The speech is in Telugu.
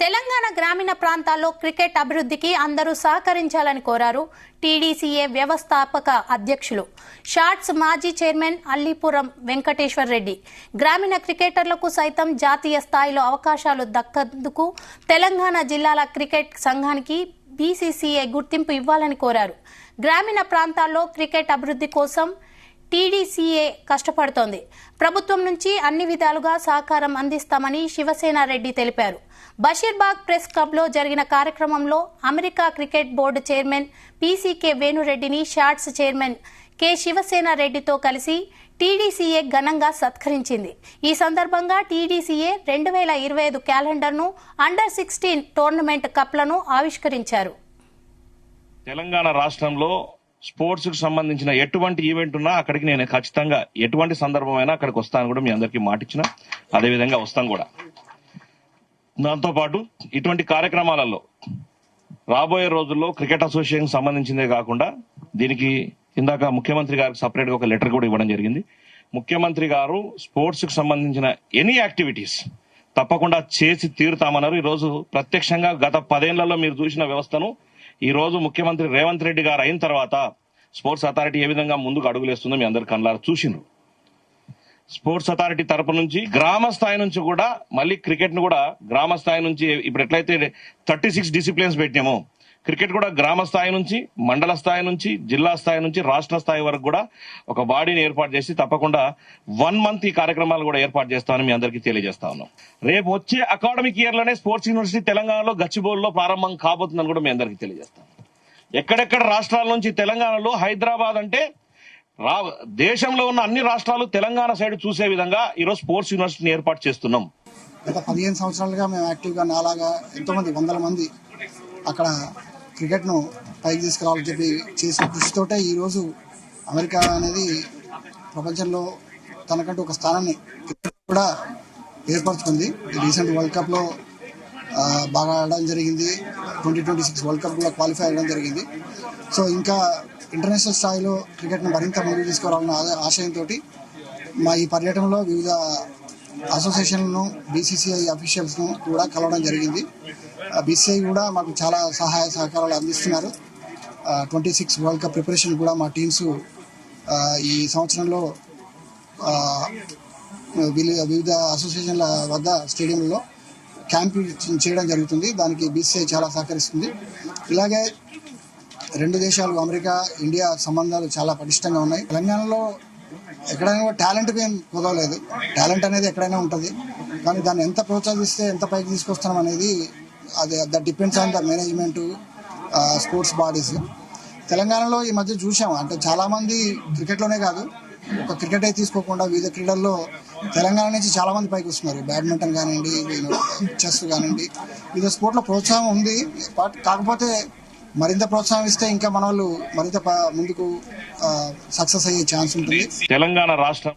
తెలంగాణ గ్రామీణ ప్రాంతాల్లో క్రికెట్ అభివృద్ధికి అందరూ సహకరించాలని కోరారు టీడీసీఏ వ్యవస్థాపక అధ్యక్షులు షాట్స్ మాజీ చైర్మన్ అల్లీపురం వెంకటేశ్వర్ రెడ్డి. గ్రామీణ క్రికెటర్లకు సైతం జాతీయ స్థాయిలో అవకాశాలు దక్కేందుకు తెలంగాణ జిల్లాల క్రికెట్ సంఘానికి బీసీసీఏ గుర్తింపు ఇవ్వాలని కోరారు. గ్రామీణ ప్రాంతాల్లో క్రికెట్ అభివృద్ధి కోసం టీడీసీఏ కష్టపడుతోంది. ప్రభుత్వం నుంచి అన్ని విధాలుగా సహకారం అందిస్తామని శివసేన రెడ్డి తెలిపారు. బషీర్బాగ్ ప్రెస్ క్లబ్లో జరిగిన కార్యక్రమంలో America cricket board chairman PCK వేణురెడ్డిని షాట్స్ చైర్మన్ కె శివసేన రెడ్డితో కలిసి టీడీసీఏ ఘనంగా సత్కరించింది. ఈ సందర్భంగా టీడీసీఏ 2025 క్యాలెండర్ను అండర్-16 టోర్నమెంట్ కప్లను ఆవిష్కరించారు. తెలంగాణ రాష్ట్రంలో స్పోర్ట్స్ కు సంబంధించిన ఎటువంటి ఈవెంట్ ఉన్నా అక్కడికి నేను ఖచ్చితంగా ఎటువంటి సందర్భమైనా అక్కడికి వస్తాను కూడా మీ అందరికీ మాటిచ్చిన అదేవిధంగా వస్తాను కూడా. దాంతోపాటు ఇటువంటి కార్యక్రమాలలో రాబోయే రోజుల్లో క్రికెట్ అసోసియేషన్ సంబంధించిందే కాకుండా దీనికి ఇందాక ముఖ్యమంత్రి గారికి సపరేట్ గా ఒక లెటర్ కూడా ఇవ్వడం జరిగింది. ముఖ్యమంత్రి గారు స్పోర్ట్స్ కు సంబంధించిన ఎనీ యాక్టివిటీస్ తప్పకుండా చేసి తీరుతామన్నారు. ఈ రోజు ప్రత్యక్షంగా గత 10 ఏళ్లలో మీరు చూసిన వ్యవస్థను ఈ రోజు ముఖ్యమంత్రి రేవంత్ రెడ్డి గారు అయిన తర్వాత స్పోర్ట్స్ అథారిటీ ఏ విధంగా ముందుకు అడుగులేస్తుందో మీ అందరు కళ్ళారా చూసిండ్రు. స్పోర్ట్స్ అథారిటీ తరపు నుంచి గ్రామ స్థాయి నుంచి కూడా మళ్ళీ క్రికెట్ ను కూడా గ్రామ స్థాయి నుంచి ఇప్పుడు ఎట్లయితే 36 డిసిప్లిన్స్ పెట్టామో క్రికెట్ కూడా గ్రామ స్థాయి నుంచి మండల స్థాయి నుంచి జిల్లా స్థాయి నుంచి రాష్ట్ర స్థాయి వరకు కూడా ఒక బాడీని ఏర్పాటు చేసి తప్పకుండా 1 మంత్ ఈ కార్యక్రమాలు కూడా ఏర్పాటు చేస్తామని మీ అందరికీ తెలియజేస్తా ఉన్నాం. రేపు వచ్చే అకాడమిక్ ఇయర్ లోనే స్పోర్ట్స్ యూనివర్సిటీ తెలంగాణలో గచ్చిబౌలిలో ప్రారంభం కాబోతుందని కూడా మీ అందరికీ తెలియజేస్తాం. ఎక్కడెక్కడ రాష్ట్రాల నుంచి తెలంగాణలో హైదరాబాద్ అంటే దేశంలో ఉన్న అన్ని రాష్ట్రాలు తెలంగాణ సైడ్ చూసే విధంగా ఈరోజు స్పోర్ట్స్ యూనివర్సిటీని ఏర్పాటు చేస్తున్నాం. గత 15 సంవత్సరాలుగా మేము యాక్టివ్ గా నాలాగా ఎంతో మంది 100 మంది అక్కడ క్రికెట్ ను పైకి తీసుకురావాలని చెప్పి చేసిన కృషితోటే ఈరోజు అమెరికా అనేది ప్రపంచంలో తనకంటూ ఒక స్థానాన్ని కూడా ఏర్పరచుకుంది. రీసెంట్ వరల్డ్ కప్ లో బాగా ఆడడం జరిగింది. 2026 వరల్డ్ కప్ లో క్వాలిఫై అవ్వడం జరిగింది. సో ఇంకా ఇంటర్నేషనల్ స్థాయిలో క్రికెట్ ను మరింత ముందుకు తీసుకురావాలన్న ఆశయంతో మా ఈ పర్యటనలో వివిధ అసోసియేషన్లను బీసీసీఐ అఫీషియల్స్ ను కూడా కలవడం జరిగింది. బీసీఐ కూడా మాకు చాలా సహాయ సహకారాలు అందిస్తున్నారు. 26 వరల్డ్ కప్ ప్రిపరేషన్ కూడా మా టీమ్స్ ఈ సంవత్సరంలో వివిధ అసోసియేషన్ల వద్ద స్టేడియంలో క్యాంప్ చేయడం జరుగుతుంది. దానికి బీసీఐ చాలా సహకరిస్తుంది. ఇలాగే 2 దేశాలు అమెరికా ఇండియా సంబంధాలు చాలా పటిష్టంగా ఉన్నాయి. తెలంగాణలో ఎక్కడైనా టాలెంట్ ఏం కుదవలేదు. టాలెంట్ అనేది ఎక్కడైనా ఉంటుంది, కానీ దాన్ని ఎంత ప్రోత్సహిస్తే ఎంత పైకి తీసుకొస్తున్నాం అనేది that depends on the management sports bodies. తెలంగాణలో ఈ మధ్య చూసాము, అంటే చాలా మంది క్రికెట్లోనే కాదు, ఒక క్రికెట్ అయితే తీసుకోకుండా వివిధ క్రీడల్లో తెలంగాణ నుంచి చాలా మంది పైకి వస్తున్నారు. బ్యాడ్మింటన్ కానివ్వండి, చెస్ కానివ్వండి, వివిధ స్పోర్ట్ల ప్రోత్సాహం ఉంది. కాకపోతే మరింత ప్రోత్సాహం ఇస్తే ఇంకా మన వాళ్ళు మరింత ముందుకు సక్సెస్ అయ్యే ఛాన్స్ ఉంటుంది. తెలంగాణ రాష్ట్రం